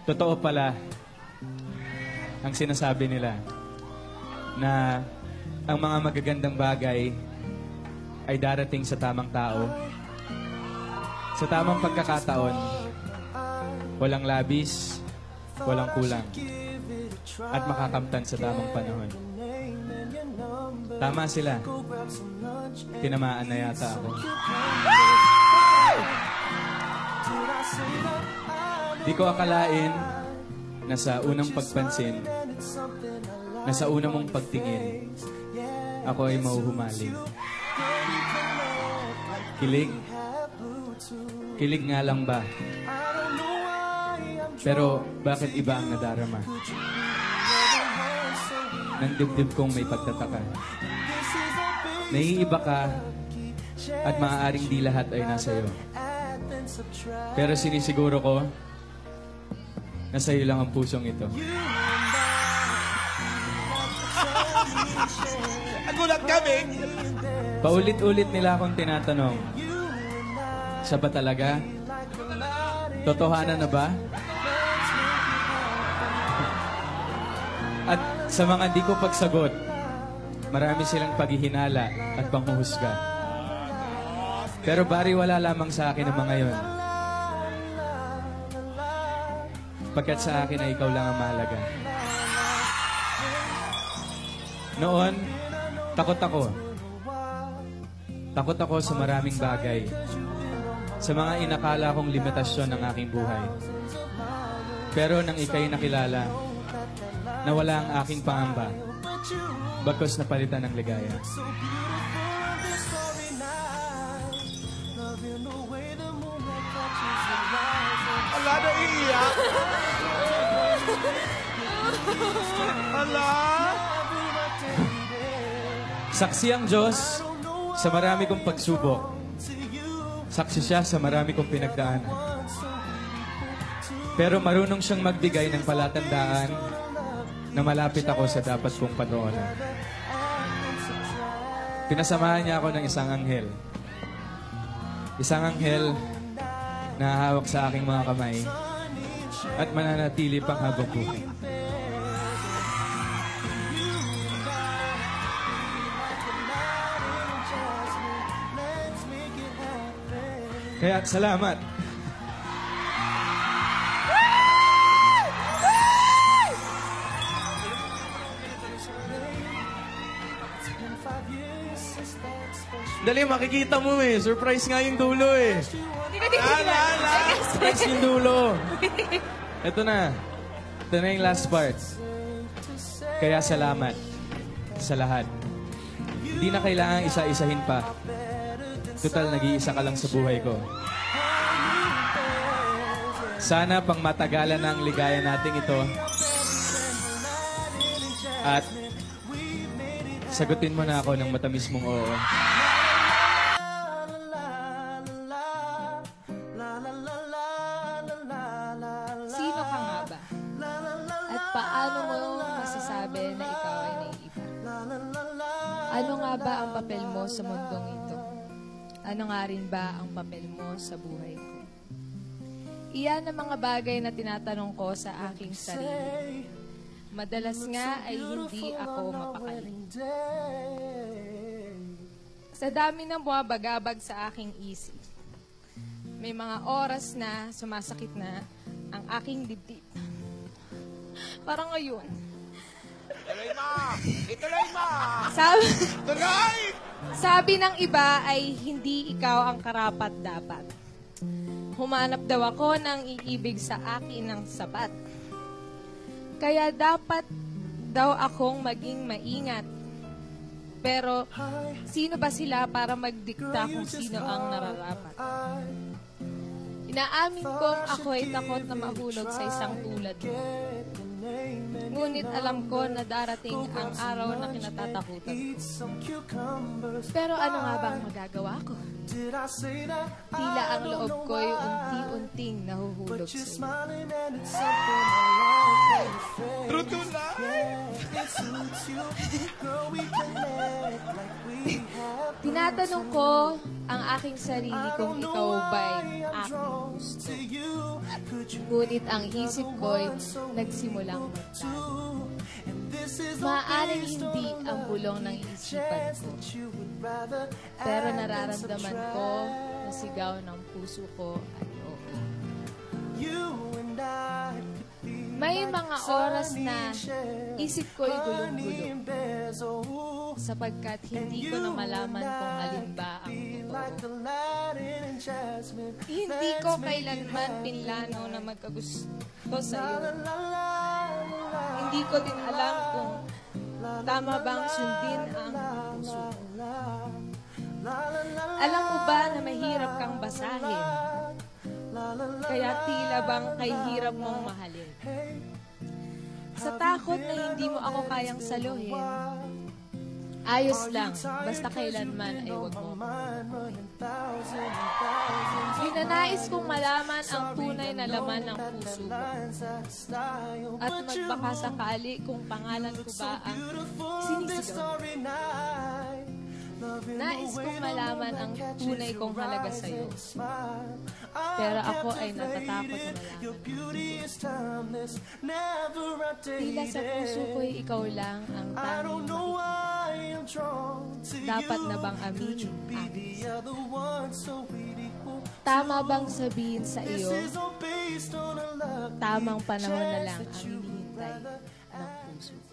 Totoo pala ang sinasabi nila na ang mga magagandang bagay ay darating sa tamang tao. Sa tamang pagkakataon, walang labis, walang kulang, at makakamtan sa tamang panahon. Tama sila. Tinamaan na yata ako. Di ko akalain na sa unang pagpansin, na sa unang mong pagtingin, ako ay mauhumaling. Kilig. Kilig nga lang ba? Pero bakit iba ang nadarama? Nang dibdib kong may pagtataka. Naiiba ka at maaaring di lahat ay nasa iyo. Pero sinisiguro ko na sa iyo lang ang pusong ito. Nagulat kami! Paulit-ulit nila akong tinatanong, siya ba talaga? Totohanan na ba? At sa mga di ko pagsagot, marami silang paghihinala at panghuhusga. Pero bariwala lamang sa akin ang mga yon. Pagkat sa akin ay ikaw lang ang mahalaga. Noon, takot ako. Takot ako sa maraming bagay. Sa mga inakala kong limitasyon ng aking buhay. Pero nang ika'y nakilala, nawala ang aking pangamba. Bagkus napalitan ng ligaya. Ala, naiiyak! Ala! Saksi ang Diyos sa marami kong pagsubok. Saksi siya sa marami kong pinagdaanan. Pero marunong siyang magbigay ng palatandaan na malapit ako sa dapat kong panoonan. Pinasamahan niya ako ng isang anghel. Isang anghel na hawak sa aking mga kamay at mananatili pang habang buhay. Kaya salamat. Dali, makikita mo eh. Surprise nga yung dulo eh. Surprise yung dulo. Ito na. Ito na yung last part. Kaya salamat sa lahat. Hindi na kailangan isa-isahin pa. Total, nag-iisa ka lang sa buhay ko. Sana pang matagalan na ang ligaya nating ito. At sagutin mo na ako ng matamis mong oo. Sino ka nga ba? At paano mo masasabi na ikaw ay naiiba? Ano nga ba ang papel mo sa mundong ito? Ano nga rin ba ang papel mo sa buhay ko? Iyan ang mga bagay na tinatanong ko sa aking sarili. Madalas nga ay hindi ako mapakali. Sa dami ng buwabagabag sa aking isip, may mga oras na sumasakit na ang aking dibdib. Parang ngayon. Ituloy mo! Ituloy mo! Tuloy! Sabi ng iba ay hindi ikaw ang karapat-dapat. Humanap daw ako ng iibig sa akin ng sapat. Kaya dapat daw akong maging maingat. Pero sino ba sila para magdikta kung sino ang nararapat? Inaamin kong ako ay takot na mahulog sa isang tulad mo. Ngunit alam ko na darating ang araw na kinatatakutan ko. Pero ano nga ba ang magagawa ko? Tila ang loob ko'y unti-unting nahuhulog sa iyo. True to life! Tinatanong ko ang aking sarili kung ikaw ba'y aking gusto. Ngunit ang isip ko'y nagsimulang magtago. Maaaring hindi ang bulong ng isipan ko, pero nararamdaman ko na sigaw ng puso ko ay oo. May mga oras na isip ko'y gulong-gulo sapagkat hindi ko na malaman kung alin ba ang totoo. Hindi ko kailanman pinlano na magkagusto sa iyo. Hindi ko din alam kung tama bang sundin ang puso ko. Alam mo ba na mahirap kang basahin? Kaya tila bang kay hirap mong mahalin. Sa takot na hindi mo ako kayang saluhin, ayos lang, basta kailanman ay huwag mo. Hinanais kong malaman ang tunay na laman ng puso mo. At magbaka sakali kung pangalan ko ba ang sinisigaw. Nais kong malaman ang tunay kong halaga sa iyo. Pero ako ay natatakot na malaman. Tila sa puso ko'y ikaw lang ang tanging makikita. Dapat na bang aminin aking tama bang sabihin sa iyo, tamang panahon na lang ang hinihintay ng puso ko.